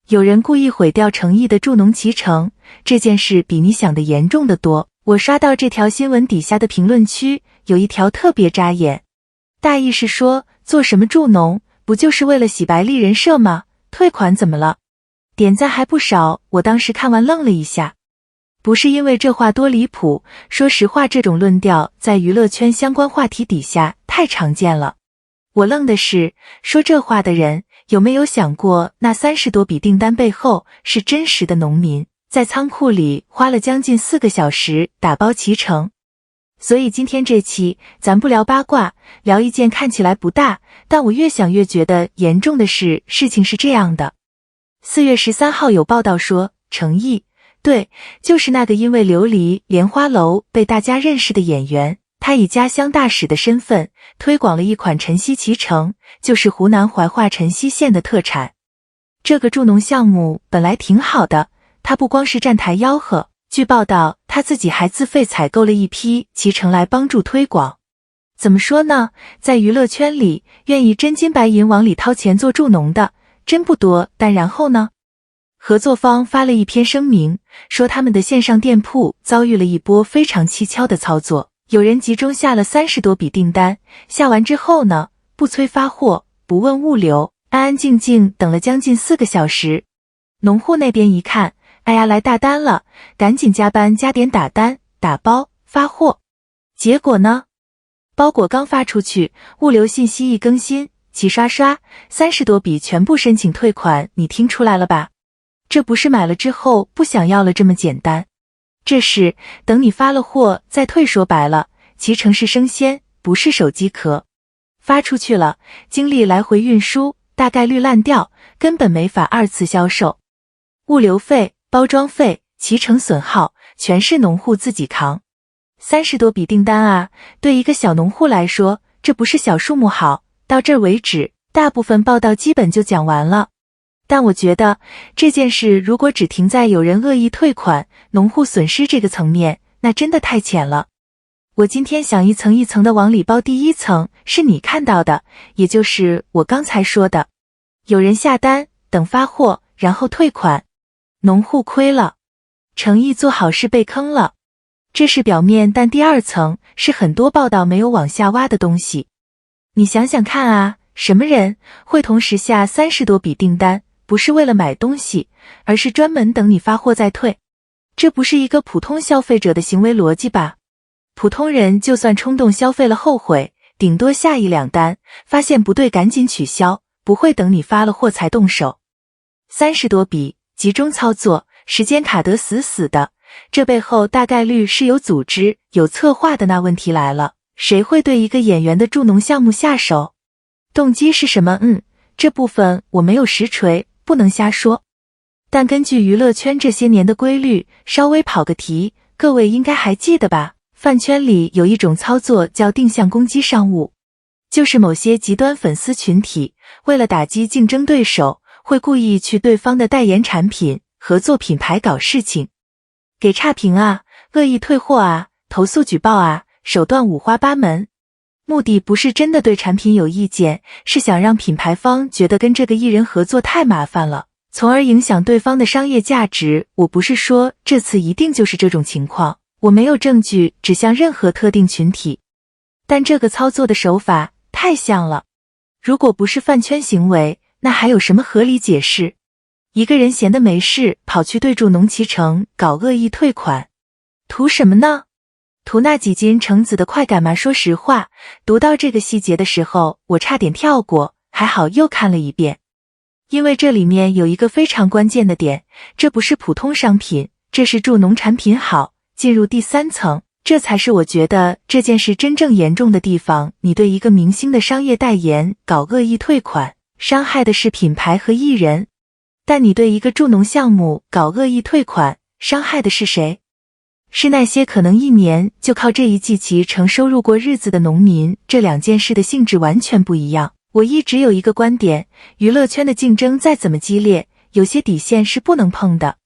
有人故意毁掉诚意的助农脐橙，这件事比你想的严重得多。我刷到这条新闻底下的评论区，有一条特别扎眼，大意是说，做什么助农，不就是为了洗白立人设吗？退款怎么了？点赞还不少，我当时看完愣了一下。不是因为这话多离谱，说实话这种论调在娱乐圈相关话题底下太常见了。我愣的是，说这话的人有没有想过，那30多笔订单背后是真实的农民在仓库里花了将近4个小时打包脐橙。所以今天这期咱不聊八卦，聊一件看起来不大，但我越想越觉得严重的事情是这样的。4月13号有报道说，诚意，对，就是那个因为琉璃莲花楼被大家认识的演员，他以家乡大使的身份推广了一款晨曦脐橙，就是湖南怀化晨曦县的特产。这个助农项目本来挺好的，他不光是站台吆喝，据报道他自己还自费采购了一批脐橙来帮助推广。怎么说呢，在娱乐圈里，愿意真金白银往里掏钱做助农的真不多，但然后呢？合作方发了一篇声明，说他们的线上店铺遭遇了一波非常蹊跷的操作，有人集中下了30多笔订单，下完之后呢，不催发货，不问物流，安安静静等了将近4个小时。农户那边一看，哎呀，来大单了，赶紧加班加点打单、打包、发货。结果呢，包裹刚发出去，物流信息一更新，齐刷刷30多笔全部申请退款，你听出来了吧？这不是买了之后不想要了这么简单，这是等你发了货再退。说白了，脐橙是生鲜，不是手机壳，发出去了，经历来回运输，大概率烂掉，根本没法2次销售。物流费、包装费、脐橙损耗，全是农户自己扛。30多笔订单啊，对一个小农户来说，这不是小数目好。到这儿为止，大部分报道基本就讲完了。但我觉得这件事如果只停在有人恶意退款、农户损失这个层面，那真的太浅了。我今天想一层一层的往里包，第一层是你看到的，也就是我刚才说的，有人下单，等发货，然后退款，农户亏了，诚意做好事被坑了。这是表面，但第2层是很多报道没有往下挖的东西。你想想看啊，什么人会同时下30多笔订单，不是为了买东西，而是专门等你发货再退？这不是一个普通消费者的行为逻辑吧？普通人就算冲动消费了后悔，顶多下1、2单，发现不对赶紧取消，不会等你发了货才动手。30多笔，集中操作，时间卡得死死的，这背后大概率是有组织、有策划的。那问题来了，谁会对一个演员的助农项目下手？动机是什么？这部分我没有实锤，不能瞎说。但根据娱乐圈这些年的规律，稍微跑个题，各位应该还记得吧？饭圈里有一种操作叫定向攻击商务，就是某些极端粉丝群体为了打击竞争对手，会故意去对方的代言产品、合作品牌搞事情，给差评啊，恶意退货啊，投诉举报啊，手段五花八门。目的不是真的对产品有意见，是想让品牌方觉得跟这个艺人合作太麻烦了，从而影响对方的商业价值。我不是说这次一定就是这种情况，我没有证据指向任何特定群体，但这个操作的手法太像了。如果不是饭圈行为，那还有什么合理解释？一个人闲得没事，跑去对助农脐橙搞恶意退款，图什么呢？图那几斤橙子的快感吗？说实话，读到这个细节的时候，我差点跳过，还好又看了一遍。因为这里面有一个非常关键的点，这不是普通商品，这是助农产品好，进入第3层，这才是我觉得这件事真正严重的地方。你对一个明星的商业代言搞恶意退款，伤害的是品牌和艺人，但你对一个助农项目搞恶意退款，伤害的是谁？是那些可能1年就靠这一季脐橙收入过日子的农民。这2件事的性质完全不一样。我一直有一个观点，娱乐圈的竞争再怎么激烈，有些底线是不能碰的。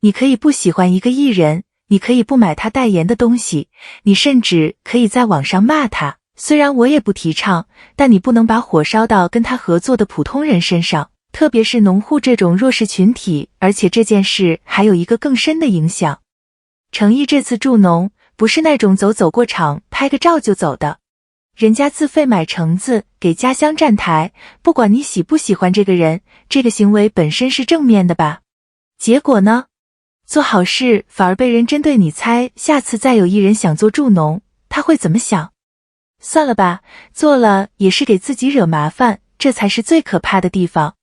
你可以不喜欢一个艺人，你可以不买他代言的东西，你甚至可以在网上骂他，虽然我也不提倡，但你不能把火烧到跟他合作的普通人身上，特别是农户这种弱势群体，而且这件事还有一个更深的影响。程毅这次助农不是那种走过场拍个照就走的，人家自费买橙子给家乡站台，不管你喜不喜欢这个人，这个行为本身是正面的吧？结果呢？做好事反而被人针对，你猜下次再有一人想做助农，他会怎么想？算了吧，做了也是给自己惹麻烦，这才是最可怕的地方。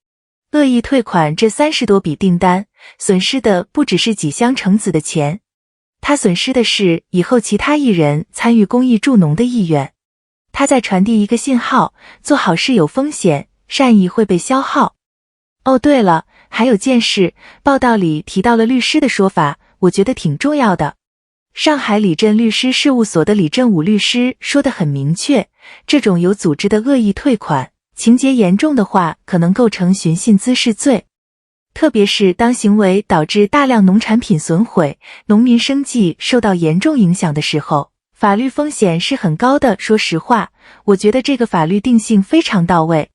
恶意退款这30多笔订单，损失的不只是几箱橙子的钱，他损失的是以后其他艺人参与公益助农的意愿。他在传递一个信号，做好事有风险，善意会被消耗。哦，对了，还有件事，报道里提到了律师的说法，我觉得挺重要的。上海李振律师事务所的李振武律师说得很明确，这种有组织的恶意退款，情节严重的话，可能构成寻衅滋事罪。特别是当行为导致大量农产品损毁，农民生计受到严重影响的时候，法律风险是很高的。说实话，我觉得这个法律定性非常到位。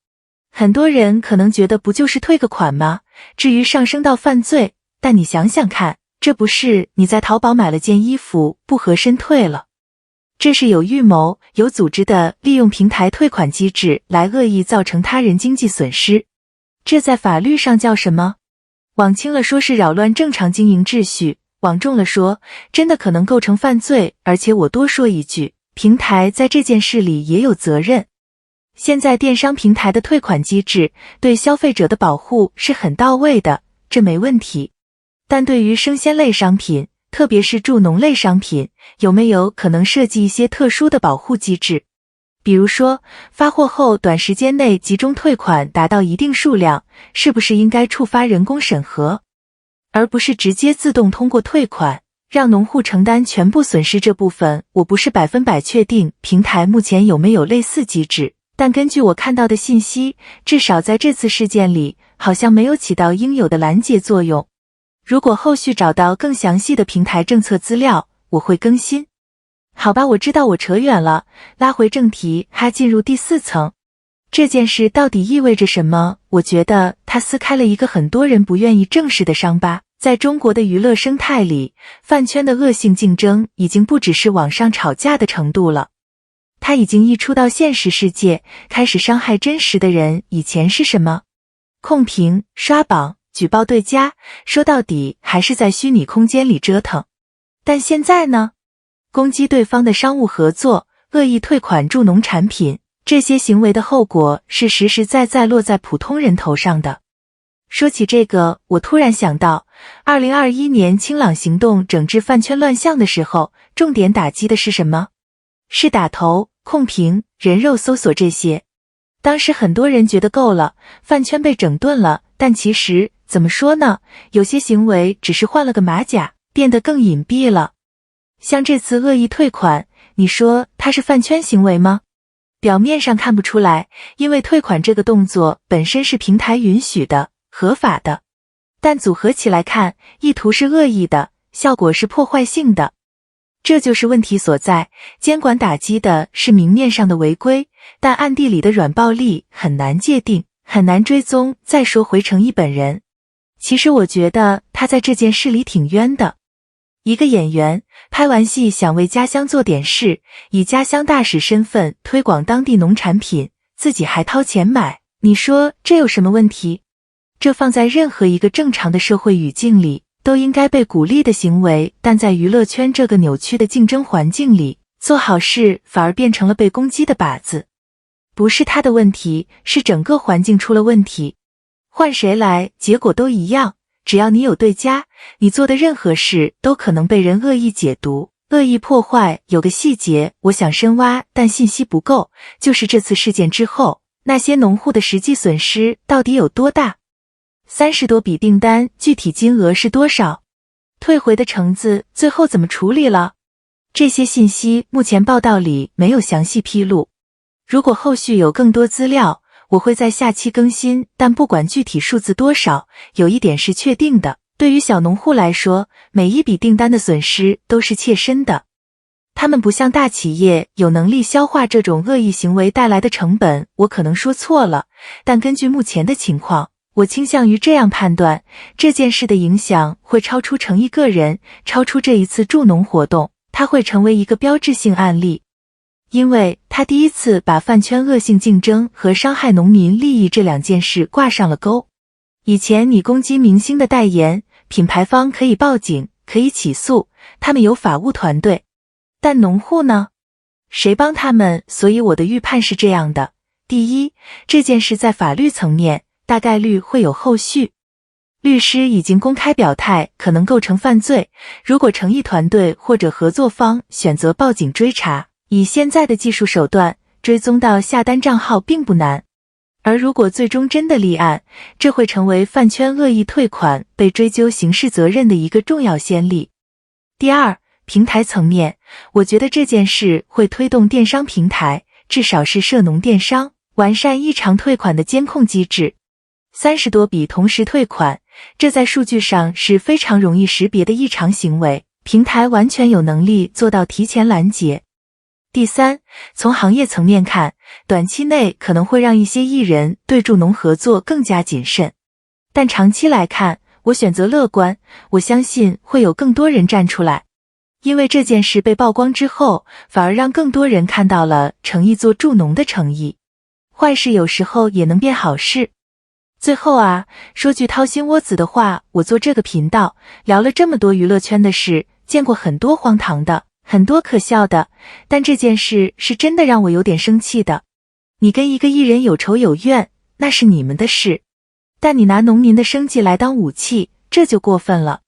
很多人可能觉得不就是退个款吗？至于上升到犯罪，但你想想看，这不是你在淘宝买了件衣服不合身退了，这是有预谋、有组织的利用平台退款机制来恶意造成他人经济损失。这在法律上叫什么？往轻了说是扰乱正常经营秩序，往重了说，真的可能构成犯罪。而且我多说一句，平台在这件事里也有责任。现在电商平台的退款机制对消费者的保护是很到位的，这没问题。但对于生鲜类商品，特别是助农类商品，有没有可能设计一些特殊的保护机制？比如说，发货后短时间内集中退款达到一定数量，是不是应该触发人工审核，而不是直接自动通过退款，让农户承担全部损失？这部分我不是100%确定平台目前有没有类似机制，但根据我看到的信息，至少在这次事件里，好像没有起到应有的拦截作用。如果后续找到更详细的平台政策资料，我会更新。好吧，我知道我扯远了，拉回正题，还进入第4层。这件事到底意味着什么？我觉得它撕开了一个很多人不愿意正视的伤疤。在中国的娱乐生态里，饭圈的恶性竞争已经不只是网上吵架的程度了，它已经溢出到现实世界，开始伤害真实的人。以前是什么？控评、刷榜、举报对家，说到底还是在虚拟空间里折腾。但现在呢？攻击对方的商务合作，恶意退款助农产品，这些行为的后果是实实在在落在普通人头上的。说起这个，我突然想到2021年清朗行动整治饭圈乱象的时候，重点打击的是什么？是打头、控评、人肉搜索这些。当时很多人觉得够了，饭圈被整顿了，但其实怎么说呢？有些行为只是换了个马甲，变得更隐蔽了。像这次恶意退款，你说它是饭圈行为吗？表面上看不出来，因为退款这个动作本身是平台允许的、合法的，但组合起来看，意图是恶意的，效果是破坏性的。这就是问题所在，监管打击的是明面上的违规，但暗地里的软暴力很难界定，很难追踪。再说回程毅本人，其实我觉得他在这件事里挺冤的。一个演员拍完戏想为家乡做点事，以家乡大使身份推广当地农产品，自己还掏钱买，你说这有什么问题？这放在任何一个正常的社会语境里都应该被鼓励的行为，但在娱乐圈这个扭曲的竞争环境里，做好事反而变成了被攻击的靶子。不是他的问题，是整个环境出了问题。换谁来，结果都一样。只要你有对家，你做的任何事都可能被人恶意解读、恶意破坏。有个细节我想深挖，但信息不够，就是这次事件之后，那些农户的实际损失到底有多大？30多笔订单，具体金额是多少？退回的橙子最后怎么处理了？这些信息目前报道里没有详细披露。如果后续有更多资料，我会在下期更新，但不管具体数字多少，有一点是确定的，对于小农户来说，每一笔订单的损失都是切身的。他们不像大企业有能力消化这种恶意行为带来的成本，我可能说错了，但根据目前的情况，我倾向于这样判断，这件事的影响会超出程毅个人，超出这一次助农活动，它会成为一个标志性案例。因为他第一次把饭圈恶性竞争和伤害农民利益这两件事挂上了钩。以前你攻击明星的代言，品牌方可以报警，可以起诉，他们有法务团队。但农户呢？谁帮他们？所以我的预判是这样的：第一，这件事在法律层面大概率会有后续。律师已经公开表态可能构成犯罪，如果程毅团队或者合作方选择报警追查，以现在的技术手段追踪到下单账号并不难。而如果最终真的立案，这会成为饭圈恶意退款被追究刑事责任的一个重要先例。第二，平台层面，我觉得这件事会推动电商平台，至少是涉农电商，完善异常退款的监控机制。30多笔同时退款，这在数据上是非常容易识别的异常行为，平台完全有能力做到提前拦截。第三，从行业层面看，短期内可能会让一些艺人对助农合作更加谨慎，但长期来看，我选择乐观，我相信会有更多人站出来。因为这件事被曝光之后，反而让更多人看到了诚意做助农的诚意。坏事有时候也能变好事。最后啊，说句掏心窝子的话，我做这个频道，聊了这么多娱乐圈的事，见过很多荒唐的，很多可笑的，但这件事是真的让我有点生气的。你跟一个艺人有仇有怨，那是你们的事，但你拿农民的生计来当武器，这就过分了。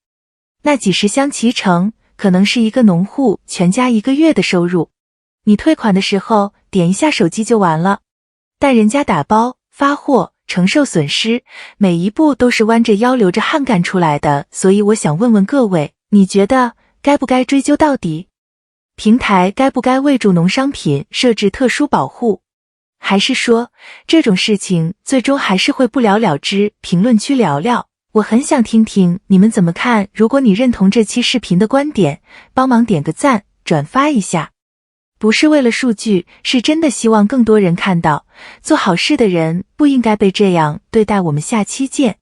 那几十箱脐橙可能是一个农户全家1个月的收入，你退款的时候点一下手机就完了，但人家打包发货承受损失，每一步都是弯着腰流着汗干出来的。所以我想问问各位，你觉得该不该追究到底？平台该不该为助农商品设置特殊保护？还是说这种事情最终还是会不了了之？评论区聊聊，我很想听听你们怎么看。如果你认同这期视频的观点，帮忙点个赞，转发一下。不是为了数据，是真的希望更多人看到，做好事的人不应该被这样对待。我们下期见。